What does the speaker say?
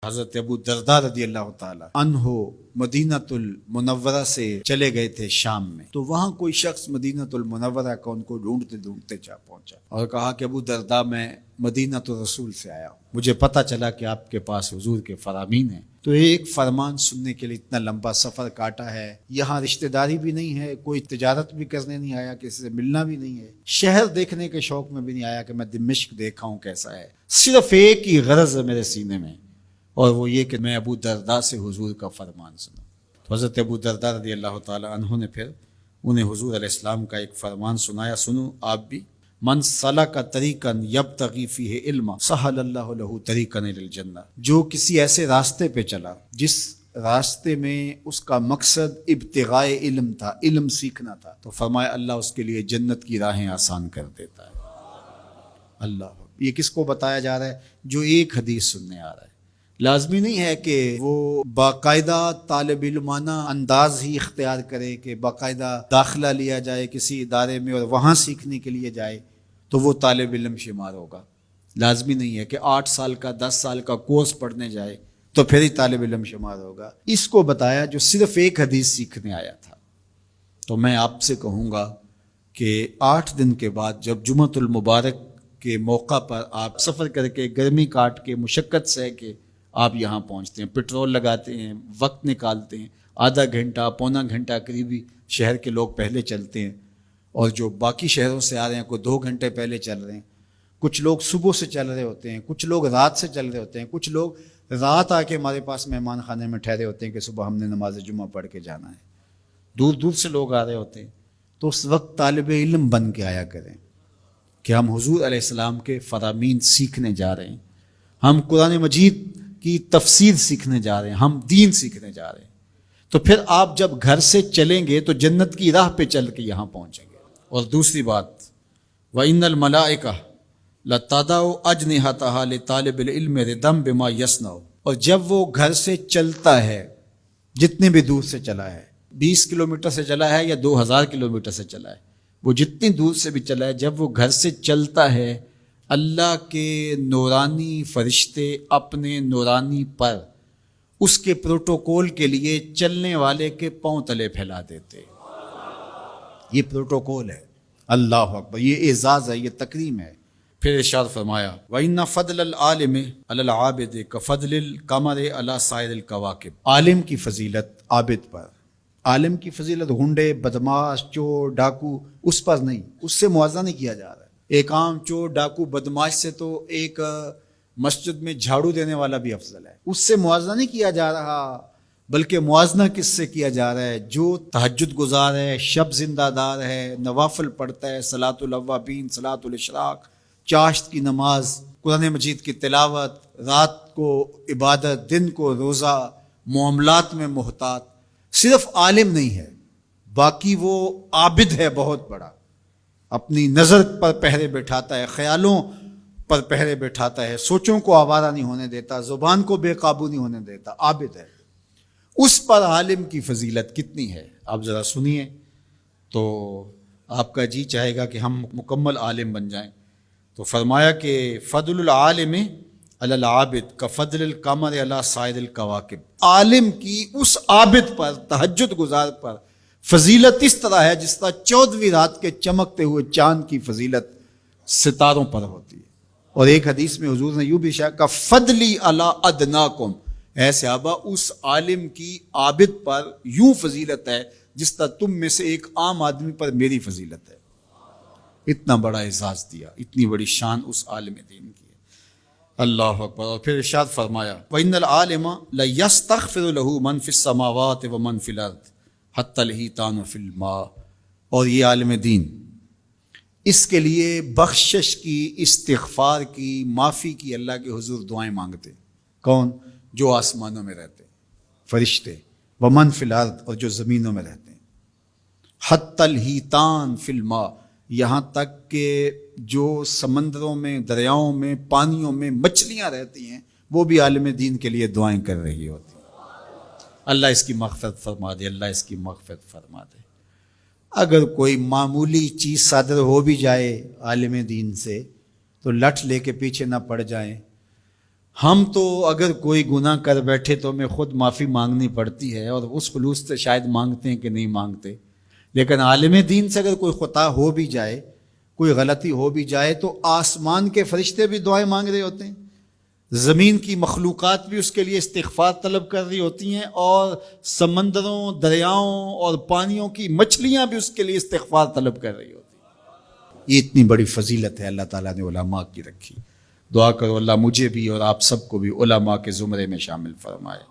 حضرت ابو درداء رضی اللہ تعالی عنہ مدینۃ المنورہ سے چلے گئے تھے شام میں، تو وہاں کوئی شخص مدینۃ المنورہ کا ان کو ڈھونڈتے ڈھونڈتے جا پہنچا اور کہا کہ ابو درداء میں مدینۃ الرسول سے آیا ہوں، مجھے پتہ چلا کہ آپ کے پاس حضور کے فرامین ہیں، تو ایک فرمان سننے کے لیے اتنا لمبا سفر کاٹا ہے، یہاں رشتہ داری بھی نہیں ہے، کوئی تجارت بھی کرنے نہیں آیا، کسی سے ملنا بھی نہیں ہے، شہر دیکھنے کے شوق میں بھی نہیں آیا کہ میں دمشق دیکھا ہوں کیسا ہے، صرف ایک ہی غرض ہے میرے سینے میں، اور وہ یہ کہ میں ابو درداء سے حضور کا فرمان سنا۔ تو حضرت ابو درداء رضی اللہ تعالی عنہ نے پھر انہیں حضور علیہ السلام کا ایک فرمان سنایا، سنو آپ بھی، من سلک طریقا یبتغی فیہ علما سہل اللہ لہ طریقا الی الجنہ، جو کسی ایسے راستے پہ چلا جس راستے میں اس کا مقصد ابتغاء علم تھا، علم سیکھنا تھا، تو فرمایا اللہ اس کے لیے جنت کی راہیں آسان کر دیتا ہے۔ اللہ، یہ کس کو بتایا جا رہا ہے؟ جو ایک حدیث سننے آ رہا ہے۔ لازمی نہیں ہے کہ وہ باقاعدہ طالب علمانہ انداز ہی اختیار کرے کہ باقاعدہ داخلہ لیا جائے کسی ادارے میں اور وہاں سیکھنے کے لیے جائے تو وہ طالب علم شمار ہوگا۔ لازمی نہیں ہے کہ 8 سال کا 10 سال کا کورس پڑھنے جائے تو پھر ہی طالب علم شمار ہوگا۔ اس کو بتایا جو صرف ایک حدیث سیکھنے آیا تھا۔ تو میں آپ سے کہوں گا کہ 8 دن کے بعد جب جمعۃ المبارک کے موقع پر آپ سفر کر کے گرمی کاٹ کے مشقت سہ کے آپ یہاں پہنچتے ہیں، پٹرول لگاتے ہیں، وقت نکالتے ہیں، آدھا گھنٹہ پونا گھنٹہ قریبی شہر کے لوگ پہلے چلتے ہیں، اور جو باقی شہروں سے آ رہے ہیں کوئی 2 گھنٹے پہلے چل رہے ہیں، کچھ لوگ صبح سے چل رہے ہوتے ہیں، کچھ لوگ رات سے چل رہے ہوتے ہیں، کچھ لوگ رات آ کے ہمارے پاس مہمان خانے میں ٹھہرے ہوتے ہیں کہ صبح ہم نے نماز جمعہ پڑھ کے جانا ہے، دور دور سے لوگ آ رہے ہوتے ہیں۔ تو اس وقت طالب علم بن کے آیا کریں کہ ہم حضور علیہ السلام کے فرامین سیکھنے جا رہے ہیں، ہم قرآن مجید کی تفسیر سیکھنے جا رہے ہیں، ہم دین سیکھنے جا رہے ہیں۔ تو پھر آپ جب گھر سے چلیں گے تو جنت کی راہ پہ چل کے یہاں پہنچیں گے۔ اور دوسری بات، وَإِنَّ الْمَلَائِكَةَ لَتَضَعُ أَجْنِحَتَهَا لِطَالِبِ الْعِلْمِ رِضًا بِمَا يَصْنَعُ، اور جب وہ گھر سے چلتا ہے، جتنے بھی دور سے چلا ہے، 20 کلومیٹر سے چلا ہے یا 2000 کلومیٹر سے چلا ہے، وہ جتنی دور سے بھی چلا ہے، جب وہ گھر سے چلتا ہے، اللہ کے نورانی فرشتے اپنے نورانی پر اس کے پروٹوکول کے لیے چلنے والے کے پاؤں تلے پھیلا دیتے۔ یہ پروٹوکول ہے، اللہ اکبر، یہ اعزاز ہے، یہ تکریم ہے۔ پھر ارشاد فرمایا وَإِنَّ فَضْلَ الْعَالِمِ عَلَى الْعَابِدِ كَفَضْلِ الْقَمَرِ عَلَى سَائِرِ الْكَوَاكِبِ، عالم کی فضیلت عابد پر، عالم کی فضیلت گنڈے بدماش چور ڈاکو اس پر نہیں، اس سے موازنہ نہیں کیا جا رہا ہے۔ ایک عام چور ڈاکو بدماش سے تو ایک مسجد میں جھاڑو دینے والا بھی افضل ہے، اس سے موازنہ نہیں کیا جا رہا، بلکہ موازنہ کس سے کیا جا رہا ہے؟ جو تہجد گزار ہے، شب زندہ دار ہے، نوافل پڑھتا ہے، صلاۃ الاوابین، صلاۃ الاشراق، چاشت کی نماز، قرآن مجید کی تلاوت، رات کو عبادت، دن کو روزہ، معاملات میں محتاط، صرف عالم نہیں ہے، باقی وہ عابد ہے بہت بڑا، اپنی نظر پر پہرے بٹھاتا ہے، خیالوں پر پہرے بٹھاتا ہے، سوچوں کو آوارہ نہیں ہونے دیتا، زبان کو بے قابو نہیں ہونے دیتا، عابد ہے۔ اس پر عالم کی فضیلت کتنی ہے آپ ذرا سنیے تو آپ کا جی چاہے گا کہ ہم مکمل عالم بن جائیں۔ تو فرمایا کہ فضل العالم علی العابد کفضل القمر علی سائر الکواکب، عالم کی اس عابد پر، تہجد گزار پر فضیلت اس طرح ہے جس طرح 14ویں رات کے چمکتے ہوئے چاند کی فضیلت ستاروں پر ہوتی ہے۔ اور ایک حدیث میں حضور نے یوں بھی ارشاد کہا فضلی علی ادناکم، اے صحابہ اس عالم کی عابد پر یوں فضیلت ہے جس طرح تم میں سے ایک عام آدمی پر میری فضیلت ہے۔ اتنا بڑا اعزاز دیا، اتنی بڑی شان اس عالم دین کی ہے، اللہ اکبر۔ اور پھر ارشاد فرمایا وَإِنَّ الْعَالِمَ لَيَسْتَغْفِرُ لَهُ مَنْ فِي السَّمَاوَاتِ وَمَنْ فِي الْأَرْضِ حَتَّى الْحِيتَانُ فِي الْمَاءِ، اور یہ عالم دین اس کے لیے بخشش کی، استغفار کی، معافی کی اللہ کے حضور دعائیں مانگتے۔ کون؟ جو آسمانوں میں رہتے فرشتے، ومن فی الارض، اور جو زمینوں میں رہتے ہیں، حتی الحیتان فی الماء، یہاں تک کہ جو سمندروں میں، دریاؤں میں، پانیوں میں مچھلیاں رہتی ہیں وہ بھی عالم دین کے لیے دعائیں کر رہی ہوتی ہیں، اللہ اس کی مغفرت فرما دے، اللہ اس کی مغفرت فرما دے۔ اگر کوئی معمولی چیز صادر ہو بھی جائے عالم دین سے تو لٹ لے کے پیچھے نہ پڑ جائیں، ہم تو اگر کوئی گناہ کر بیٹھے تو ہمیں خود معافی مانگنی پڑتی ہے، اور اس خلوص سے شاید مانگتے ہیں کہ نہیں مانگتے، لیکن عالم دین سے اگر کوئی خطا ہو بھی جائے، کوئی غلطی ہو بھی جائے، تو آسمان کے فرشتے بھی دعائیں مانگ رہے ہوتے ہیں، زمین کی مخلوقات بھی اس کے لیے استغفار طلب کر رہی ہوتی ہیں، اور سمندروں، دریاؤں اور پانیوں کی مچھلیاں بھی اس کے لیے استغفار طلب کر رہی ہوتی ہیں۔ یہ اتنی بڑی فضیلت ہے اللہ تعالیٰ نے علماء کی رکھی۔ دعا کرو اللہ مجھے بھی اور آپ سب کو بھی علماء کے زمرے میں شامل فرمائے۔